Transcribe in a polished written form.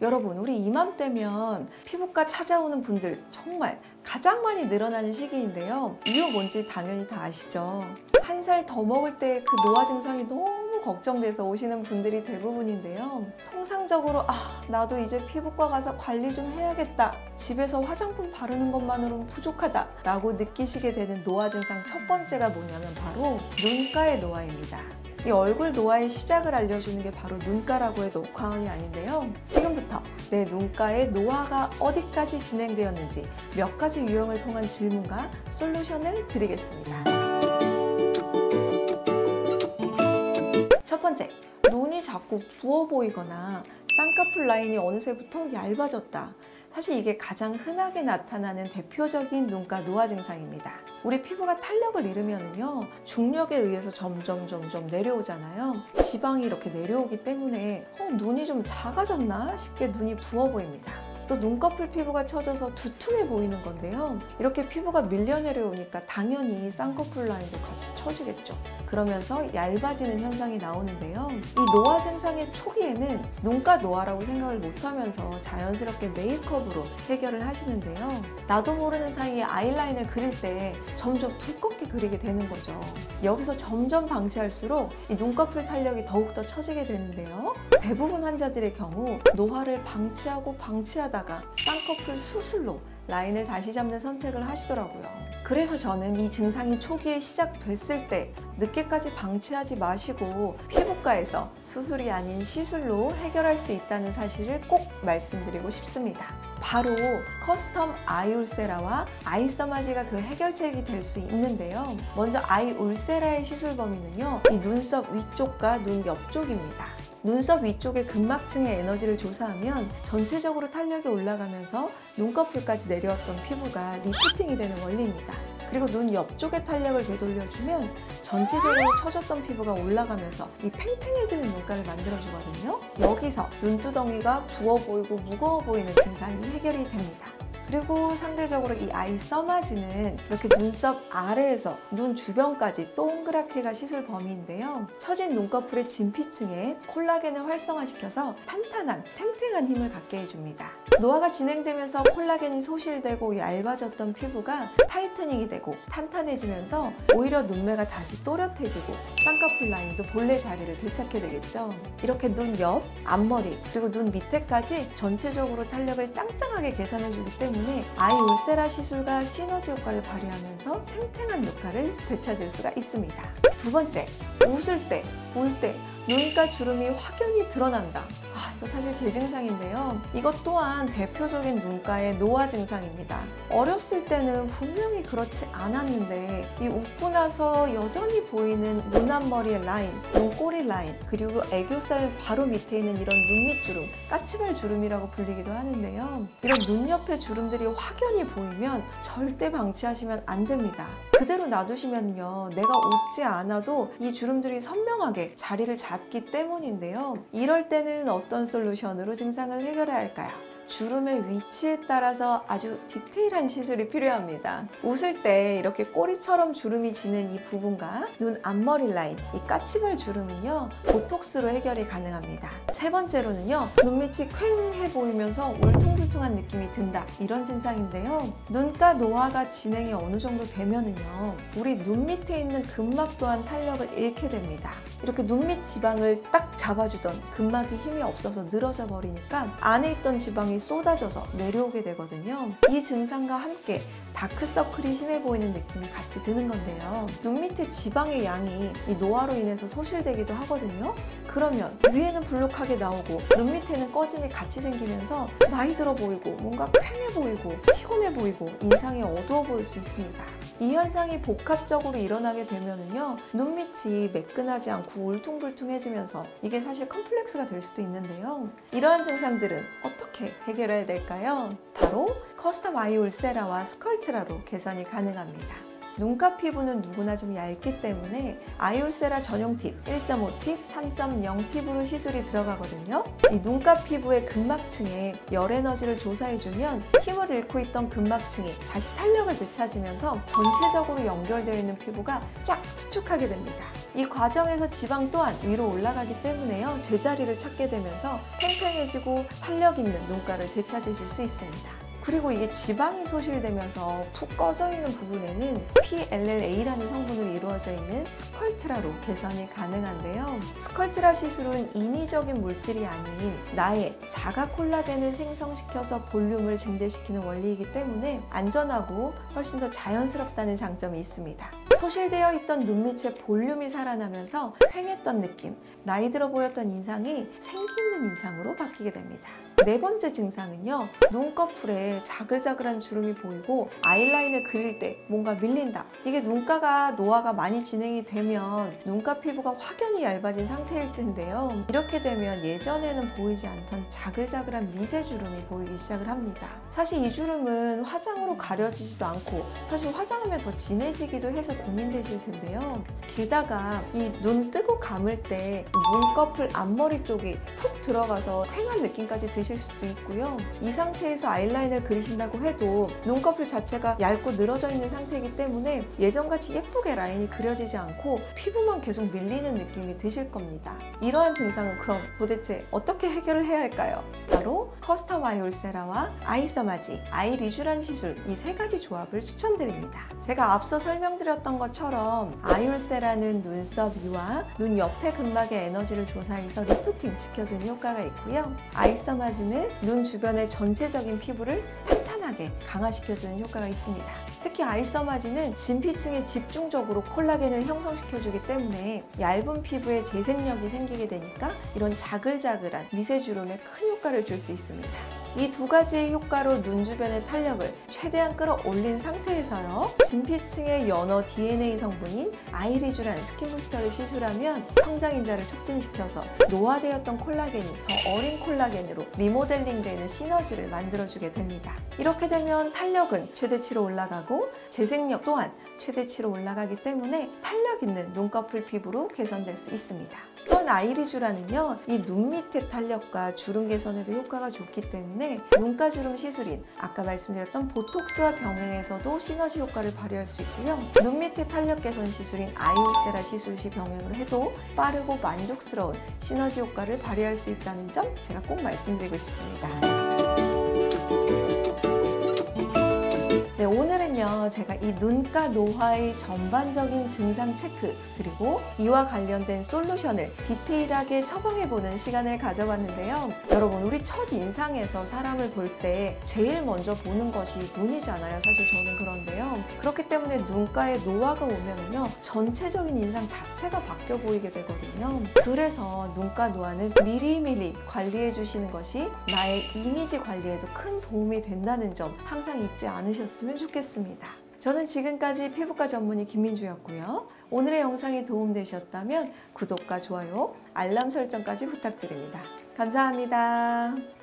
여러분, 우리 이맘때면 피부과 찾아오는 분들 정말 가장 많이 늘어나는 시기인데요. 이유 뭔지 당연히 다 아시죠? 한 살 더 먹을 때 그 노화 증상이 너무 걱정돼서 오시는 분들이 대부분인데요. 통상적으로 나도 이제 피부과 가서 관리 좀 해야겠다, 집에서 화장품 바르는 것만으로는 부족하다 라고 느끼시게 되는 노화 증상 첫 번째가 뭐냐면 바로 눈가의 노화입니다. 이 얼굴 노화의 시작을 알려주는 게 바로 눈가라고 해도 과언이 아닌데요. 지금부터 내 눈가의 노화가 어디까지 진행되었는지 몇 가지 유형을 통한 질문과 솔루션을 드리겠습니다. 첫 번째, 눈이 자꾸 부어 보이거나 쌍꺼풀 라인이 어느새부터 얇아졌다. 사실 이게 가장 흔하게 나타나는 대표적인 눈가 노화 증상입니다. 우리 피부가 탄력을 잃으면요, 중력에 의해서 점점 내려오잖아요. 지방이 이렇게 내려오기 때문에 눈이 좀 작아졌나 싶게 눈이 부어 보입니다. 또 눈꺼풀 피부가 처져서 두툼해 보이는 건데요. 이렇게 피부가 밀려 내려오니까 당연히 쌍꺼풀 라인도 같이 처지겠죠. 그러면서 얇아지는 현상이 나오는데요. 이 노화 증상의 초기에는 눈가 노화라고 생각을 못하면서 자연스럽게 메이크업으로 해결을 하시는데요. 나도 모르는 사이에 아이라인을 그릴 때 점점 두껍게 그리게 되는 거죠. 여기서 점점 방치할수록 이 눈꺼풀 탄력이 더욱더 처지게 되는데요. 대부분 환자들의 경우 노화를 방치하다가 쌍꺼풀 수술로 라인을 다시 잡는 선택을 하시더라고요. 그래서 저는 이 증상이 초기에 시작됐을 때 늦게까지 방치하지 마시고 피부과에서 수술이 아닌 시술로 해결할 수 있다는 사실을 꼭 말씀드리고 싶습니다. 바로 커스텀 아이 울세라와 아이 서마지가 그 해결책이 될 수 있는데요. 먼저 아이 울세라의 시술 범위는요, 이 눈썹 위쪽과 눈 옆쪽입니다. 눈썹 위쪽의 근막층의 에너지를 조사하면 전체적으로 탄력이 올라가면서 눈꺼풀까지 내려왔던 피부가 리프팅이 되는 원리입니다. 그리고 눈 옆쪽의 탄력을 되돌려주면 전체적으로 처졌던 피부가 올라가면서 이 팽팽해지는 눈가를 만들어주거든요. 여기서 눈두덩이가 부어 보이고 무거워 보이는 증상이 해결이 됩니다. 그리고 상대적으로 이 아이 서마지는 이렇게 눈썹 아래에서 눈 주변까지 동그랗게가 시술 범위인데요. 처진 눈꺼풀의 진피층에 콜라겐을 활성화시켜서 탄탄한 탱탱한 힘을 갖게 해줍니다. 노화가 진행되면서 콜라겐이 소실되고 얇아졌던 피부가 타이트닝이 되고 탄탄해지면서 오히려 눈매가 다시 또렷해지고 쌍꺼풀 라인도 본래 자리를 되찾게 되겠죠. 이렇게 눈 옆, 앞머리, 그리고 눈 밑에까지 전체적으로 탄력을 짱짱하게 개선해주기 때문에 아이 울세라 시술과 시너지 효과를 발휘하면서 탱탱한 눈가를 되찾을 수가 있습니다. 두 번째, 웃을 때, 울 때 눈가 주름이 확연히 드러난다. 이거 사실 제 증상인데요. 이것 또한 대표적인 눈가의 노화 증상입니다. 어렸을 때는 분명히 그렇지 않았는데 이 웃고 나서 여전히 보이는 눈 앞머리의 라인, 눈꼬리 라인, 그리고 애교살 바로 밑에 있는 이런 눈밑 주름, 까치발 주름이라고 불리기도 하는데요. 이런 눈 옆에 주름들이 확연히 보이면 절대 방치하시면 안 됩니다. 그대로 놔두시면요, 내가 웃지 않아도 이 주름들이 선명하게 자리를 잡기 때문인데요. 이럴 때는 어떤 솔루션으로 증상을 해결해야 할까요? 주름의 위치에 따라서 아주 디테일한 시술이 필요합니다. 웃을 때 이렇게 꼬리처럼 주름이 지는 이 부분과 눈 앞머리 라인, 이 까치발 주름은요, 보톡스로 해결이 가능합니다. 세 번째로는요, 눈밑이 퀭해 보이면서 울퉁불퉁한 느낌이 든다, 이런 증상인데요. 눈가 노화가 진행이 어느 정도 되면은요, 우리 눈 밑에 있는 근막 또한 탄력을 잃게 됩니다. 이렇게 눈밑 지방을 딱 잡아주던 근막이 힘이 없어서 늘어져 버리니까 안에 있던 지방이 쏟아져서 내려오게 되거든요. 이 증상과 함께 다크서클이 심해 보이는 느낌이 같이 드는 건데요. 눈 밑에 지방의 양이 이 노화로 인해서 소실되기도 하거든요. 그러면 위에는 불룩하게 나오고 눈 밑에는 꺼짐이 같이 생기면서 나이 들어 보이고 뭔가 퀭해 보이고 피곤해 보이고 인상이 어두워 보일 수 있습니다. 이 현상이 복합적으로 일어나게 되면은요, 눈밑이 매끈하지 않고 울퉁불퉁해지면서 이게 사실 컴플렉스가 될 수도 있는데요. 이러한 증상들은 어떻게 해결해야 될까요? 바로 커스텀 아이 울세라와 스컬트라로 개선이 가능합니다. 눈가 피부는 누구나 좀 얇기 때문에 아이올세라 전용 팁 1.5 팁, 3.0 팁으로 시술이 들어가거든요. 이 눈가 피부의 근막층에 열 에너지를 조사해주면 힘을 잃고 있던 근막층이 다시 탄력을 되찾으면서 전체적으로 연결되어 있는 피부가 쫙 수축하게 됩니다. 이 과정에서 지방 또한 위로 올라가기 때문에요. 제자리를 찾게 되면서 팽팽해지고 탄력 있는 눈가를 되찾으실 수 있습니다. 그리고 이게 지방이 소실되면서 푹 꺼져 있는 부분에는 PLLA라는 성분으로 이루어져 있는 스컬트라로 개선이 가능한데요. 스컬트라 시술은 인위적인 물질이 아닌 나의 자가 콜라겐을 생성시켜서 볼륨을 증대시키는 원리이기 때문에 안전하고 훨씬 더 자연스럽다는 장점이 있습니다. 소실되어 있던 눈 밑에 볼륨이 살아나면서 휑했던 느낌, 나이 들어 보였던 인상이 생기있는 인상으로 바뀌게 됩니다. 네 번째 증상은요, 눈꺼풀에 자글자글한 주름이 보이고 아이라인을 그릴 때 뭔가 밀린다. 이게 눈가가 노화가 많이 진행이 되면 눈가 피부가 확연히 얇아진 상태일 텐데요. 이렇게 되면 예전에는 보이지 않던 자글자글한 미세 주름이 보이기 시작을 합니다. 사실 이 주름은 화장으로 가려지지도 않고 사실 화장하면 더 진해지기도 해서 고민되실 텐데요. 게다가 이 눈 뜨고 감을 때 눈꺼풀 앞머리 쪽이 푹 들어가서 휑한 느낌까지 드실 수도 있고요. 이 상태에서 아이라인을 그리신다고 해도 눈꺼풀 자체가 얇고 늘어져 있는 상태이기 때문에 예전같이 예쁘게 라인이 그려지지 않고 피부만 계속 밀리는 느낌이 드실 겁니다. 이러한 증상은 그럼 도대체 어떻게 해결을 해야 할까요? 바로 커스텀 아이올세라와 아이서마지, 아이리쥬란 시술 이 세 가지 조합을 추천드립니다. 제가 앞서 설명드렸던 것처럼 아이올세라는 눈썹 위와 눈 옆에 근막의 에너지를 조사해서 리프팅 시켜주는 효과가 있고요. 아이서마지는 눈 주변의 전체적인 피부를 탄탄하게 강화시켜주는 효과가 있습니다. 특히 아이서마지는 진피층에 집중적으로 콜라겐을 형성시켜주기 때문에 얇은 피부에 재생력이 생기게 되니까 이런 자글자글한 미세주름에 큰 효과를 줄 수 있습니다. 이 두 가지의 효과로 눈 주변의 탄력을 최대한 끌어올린 상태에서요, 진피층의 연어 DNA 성분인 아이리쥬란 스킨부스터를 시술하면 성장인자를 촉진시켜서 노화되었던 콜라겐이 더 어린 콜라겐으로 리모델링되는 시너지를 만들어주게 됩니다. 이렇게 되면 탄력은 최대치로 올라가고 재생력 또한 최대치로 올라가기 때문에 탄력 있는 눈꺼풀 피부로 개선될 수 있습니다. 또한 아이리쥬란은요, 이 눈 밑의 탄력과 주름 개선에도 효과가 좋기 때문에 눈가주름 시술인 아까 말씀드렸던 보톡스와 병행해서도 시너지 효과를 발휘할 수 있고요. 눈 밑의 탄력 개선 시술인 아이올세라 시술 시 병행을 해도 빠르고 만족스러운 시너지 효과를 발휘할 수 있다는 점 제가 꼭 말씀드리고 싶습니다. 네, 오늘은요, 제가 이 눈가 노화의 전반적인 증상 체크 그리고 이와 관련된 솔루션을 디테일하게 처방해보는 시간을 가져봤는데요. 여러분, 우리 첫 인상에서 사람을 볼 때 제일 먼저 보는 것이 눈이잖아요. 사실 저는 그런데요. 그렇기 때문에 눈가에 노화가 오면요, 전체적인 인상 자체가 바뀌어 보이게 되거든요. 그래서 눈가 노화는 미리미리 관리해 주시는 것이 나의 이미지 관리에도 큰 도움이 된다는 점 항상 잊지 않으셨으면 좋겠습니다. 저는 지금까지 피부과 전문의 김민주였고요. 오늘의 영상이 도움되셨다면 구독과 좋아요, 알람 설정까지 부탁드립니다. 감사합니다.